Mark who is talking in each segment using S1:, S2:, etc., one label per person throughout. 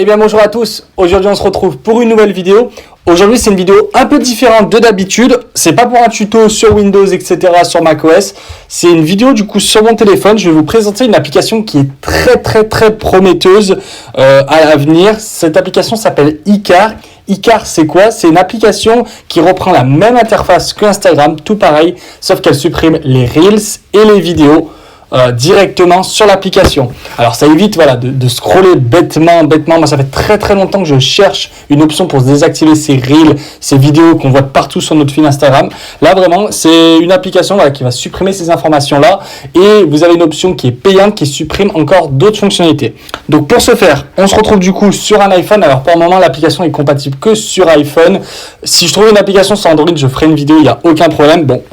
S1: Eh bien bonjour à tous, aujourd'hui on se retrouve pour une nouvelle vidéo. Aujourd'hui c'est une vidéo un peu différente de d'habitude, c'est pas pour un tuto sur Windows etc, sur macOS, c'est une vidéo du coup sur mon téléphone. Je vais vous présenter une application qui est très prometteuse à l'avenir. Cette application s'appelle Icar. Icar c'est quoi? C'est une application qui reprend la même interface que Instagram, tout pareil, sauf qu'elle supprime les Reels et les vidéos directement sur l'application. Alors ça évite de scroller bêtement. Moi ça fait très longtemps que je cherche une option pour se désactiver ces reels, ces vidéos qu'on voit partout sur notre fil Instagram. Là vraiment c'est une application qui va supprimer ces informations là, et vous avez une option qui est payante qui supprime encore d'autres fonctionnalités. Donc pour ce faire, on se retrouve du coup sur un iPhone. Alors pour le moment l'application est compatible que sur iPhone. Si je trouve une application sur Android, je ferai une vidéo, il n'y a aucun problème. Bon,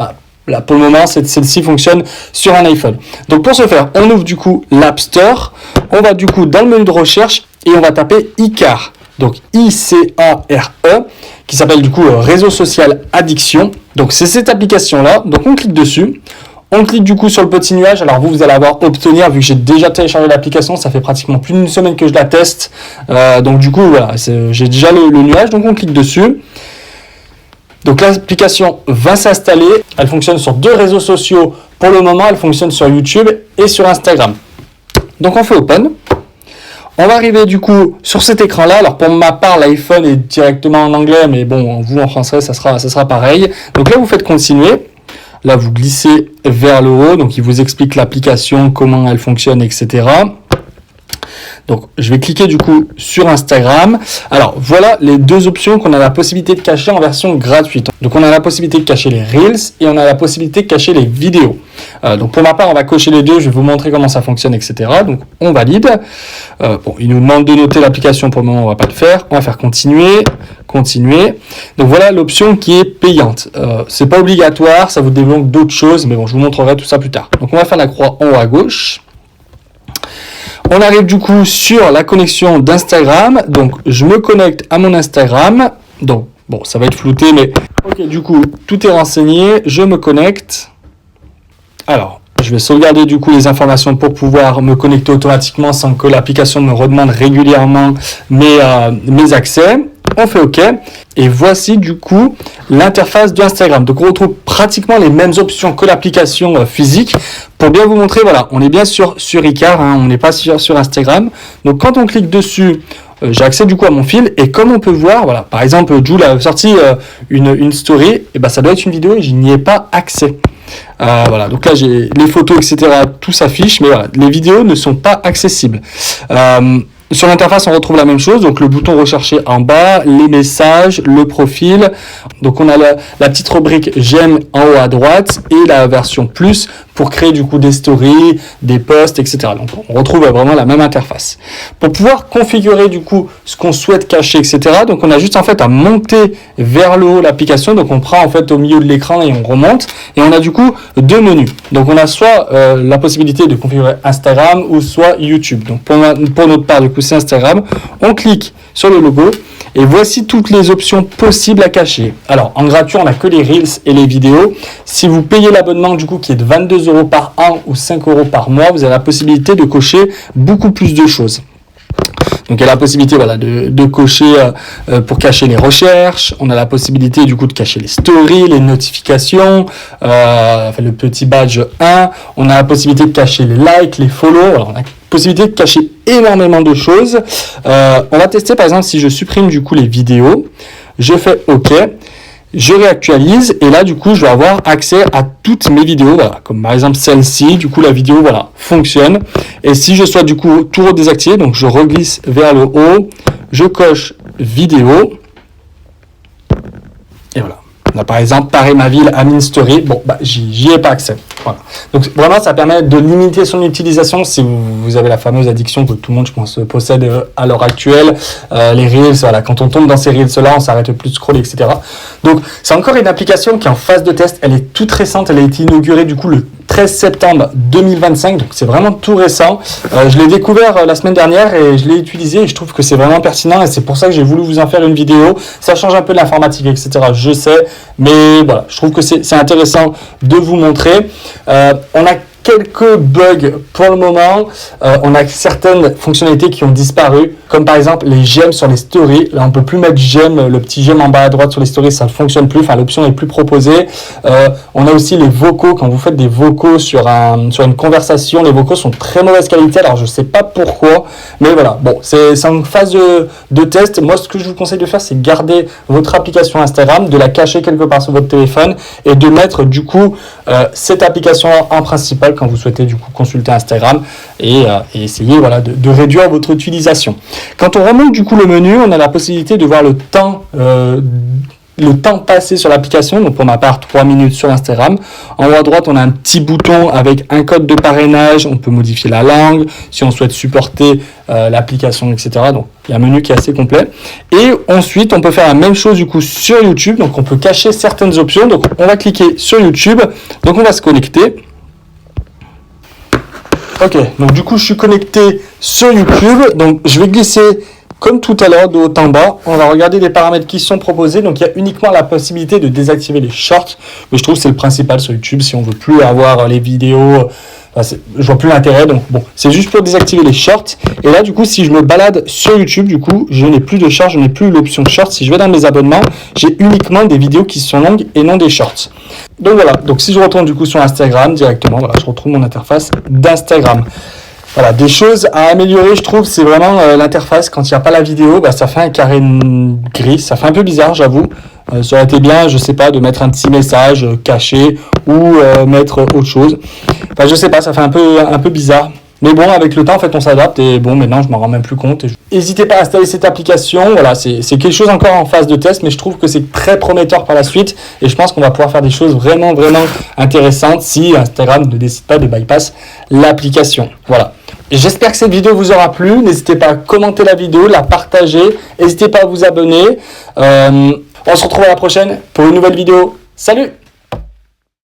S1: là, pour le moment, celle-ci fonctionne sur un iPhone. Donc, pour ce faire, on ouvre du coup l'App Store. On va du coup dans le menu de recherche et on va taper Icar. Donc, I-C-A-R-E, qui s'appelle du coup Réseau Social Addiction. Donc, c'est cette application-là. Donc, on clique dessus. On clique du coup sur le petit nuage. Alors, vous allez avoir obtenir, vu que j'ai déjà téléchargé l'application, ça fait pratiquement plus d'une semaine que je la teste. Donc, du coup, voilà, j'ai déjà le nuage. Donc, on clique dessus. Donc l'application va s'installer, elle fonctionne sur 2 réseaux sociaux pour le moment, elle fonctionne sur YouTube et sur Instagram. Donc on fait Open, on va arriver du coup sur cet écran là. Alors pour ma part l'iPhone est directement en anglais, mais bon vous en français ça sera pareil. Donc là vous faites continuer, là vous glissez vers le haut, donc il vous explique l'application, comment elle fonctionne, etc. Donc, je vais cliquer du coup sur Instagram. Alors, voilà les 2 options qu'on a la possibilité de cacher en version gratuite. Donc, on a la possibilité de cacher les Reels et on a la possibilité de cacher les vidéos. Donc, pour ma part, on va cocher les 2. Je vais vous montrer comment ça fonctionne, etc. Donc, on valide. Il nous demande de noter l'application. Pour le moment, on va pas le faire. On va faire continuer. Donc, voilà l'option qui est payante. C'est pas obligatoire. Ça vous débloque d'autres choses. Mais bon, je vous montrerai tout ça plus tard. Donc, on va faire la croix en haut à gauche. On arrive du coup sur la connexion d'Instagram. Donc, je me connecte à mon Instagram. Donc, bon, ça va être flouté, mais ok, du coup, tout est renseigné. Je me connecte. Alors, je vais sauvegarder du coup les informations pour pouvoir me connecter automatiquement sans que l'application me redemande régulièrement mes accès. On fait OK. Et voici du coup l'interface d'Instagram. Donc on retrouve pratiquement les mêmes options que l'application physique. Pour bien vous montrer, voilà, on est bien sur Icar, on n'est pas sur Instagram. Donc quand on clique dessus, j'ai accès du coup à mon fil. Et comme on peut voir, voilà, par exemple, Jules a sorti une story, et ben ça doit être une vidéo et je n'y ai pas accès. Voilà, donc là j'ai les photos, etc. Tout s'affiche, mais voilà, les vidéos ne sont pas accessibles. Sur l'interface, on retrouve la même chose, donc le bouton rechercher en bas, les messages, le profil. Donc on a la petite rubrique j'aime en haut à droite et la version plus pour créer du coup des stories, des posts, etc. Donc on retrouve vraiment la même interface. Pour pouvoir configurer du coup ce qu'on souhaite cacher, etc. Donc on a juste en fait à monter vers le haut l'application. Donc on prend en fait au milieu de l'écran et on remonte. Et on a du coup 2 menus. Donc on a soit la possibilité de configurer Instagram ou soit YouTube. Donc pour notre part du coup c'est Instagram. On clique sur le logo. Et voici toutes les options possibles à cacher. Alors, en gratuit, on n'a que les Reels et les vidéos. Si vous payez l'abonnement, du coup, qui est de 22 € par an ou 5 € par mois, vous avez la possibilité de cocher beaucoup plus de choses. Donc, il y a la possibilité de cocher pour cacher les recherches. On a la possibilité, du coup, de cacher les stories, les notifications, le petit badge 1. On a la possibilité de cacher les likes, les follow. Alors, on a possibilité de cacher énormément de choses. On va tester par exemple si je supprime du coup les vidéos, je fais OK, je réactualise et là du coup je vais avoir accès à toutes mes vidéos, voilà, comme par exemple celle-ci, du coup la vidéo fonctionne. Et si je souhaite du coup tout redésactiver, donc je reglisse vers le haut, je coche vidéo et voilà. Là, par exemple, Paris ma ville, Amine Story, bon, j'y ai pas accès. Voilà. Donc vraiment, ça permet de limiter son utilisation si vous avez la fameuse addiction que tout le monde, je pense, possède à l'heure actuelle. Les Reels, voilà, quand on tombe dans ces Reels-là, on s'arrête plus de scroller, etc. Donc, c'est encore une application qui est en phase de test. Elle est toute récente. Elle a été inaugurée, du coup, le 13 septembre 2025, donc c'est vraiment tout récent. Je l'ai découvert la semaine dernière et je l'ai utilisé et je trouve que c'est vraiment pertinent et c'est pour ça que j'ai voulu vous en faire une vidéo. Ça change un peu de l'informatique, etc. Je sais, mais voilà, je trouve que c'est intéressant de vous montrer. On a quelques bugs pour le moment. On a certaines fonctionnalités qui ont disparu, comme par exemple les j'aime sur les stories. Là, on peut plus mettre j'aime, le petit j'aime en bas à droite sur les stories, ça ne fonctionne plus. Enfin, l'option n'est plus proposée. On a aussi les vocaux. Quand vous faites des vocaux sur une conversation, les vocaux sont très mauvaise qualité. Alors, je sais pas pourquoi, mais voilà. Bon, c'est en phase de test. Moi, ce que je vous conseille de faire, c'est garder votre application Instagram, de la cacher quelque part sur votre téléphone et de mettre du coup cette application en principal quand vous souhaitez du coup consulter Instagram et essayer voilà, de réduire votre utilisation. Quand on remonte du coup le menu, on a la possibilité de voir le temps passé sur l'application, donc pour ma part 3 minutes sur Instagram. En haut à droite, on a un petit bouton avec un code de parrainage, on peut modifier la langue, si on souhaite supporter l'application, etc. Donc il y a un menu qui est assez complet. Et ensuite, on peut faire la même chose du coup sur YouTube, donc on peut cacher certaines options. Donc on va cliquer sur YouTube, donc on va se connecter. Ok, donc du coup je suis connecté sur YouTube, donc je vais glisser comme tout à l'heure, de haut en bas, on va regarder les paramètres qui sont proposés. Donc, il y a uniquement la possibilité de désactiver les shorts. Mais je trouve que c'est le principal sur YouTube. Si on veut plus avoir les vidéos, je vois plus l'intérêt. Donc, bon, c'est juste pour désactiver les shorts. Et là, du coup, si je me balade sur YouTube, du coup, je n'ai plus de shorts, je n'ai plus l'option shorts. Si je vais dans mes abonnements, j'ai uniquement des vidéos qui sont longues et non des shorts. Donc, voilà. Donc, si je retourne du coup sur Instagram directement, voilà, je retrouve mon interface d'Instagram. Voilà, des choses à améliorer, je trouve, c'est vraiment l'interface. Quand il n'y a pas la vidéo, ça fait un carré gris. Ça fait un peu bizarre, j'avoue. Ça aurait été bien, je sais pas, de mettre un petit message caché ou mettre autre chose. Enfin, je sais pas, ça fait un peu bizarre. Mais bon, avec le temps, en fait, on s'adapte et bon, maintenant, je m'en rends même plus compte. N'hésitez pas à installer cette application. Voilà, c'est quelque chose encore en phase de test, mais je trouve que c'est très prometteur par la suite et je pense qu'on va pouvoir faire des choses vraiment, vraiment intéressantes si Instagram ne décide pas de bypass l'application. Voilà. J'espère que cette vidéo vous aura plu. N'hésitez pas à commenter la vidéo, la partager. N'hésitez pas à vous abonner. On se retrouve à la prochaine pour une nouvelle vidéo. Salut!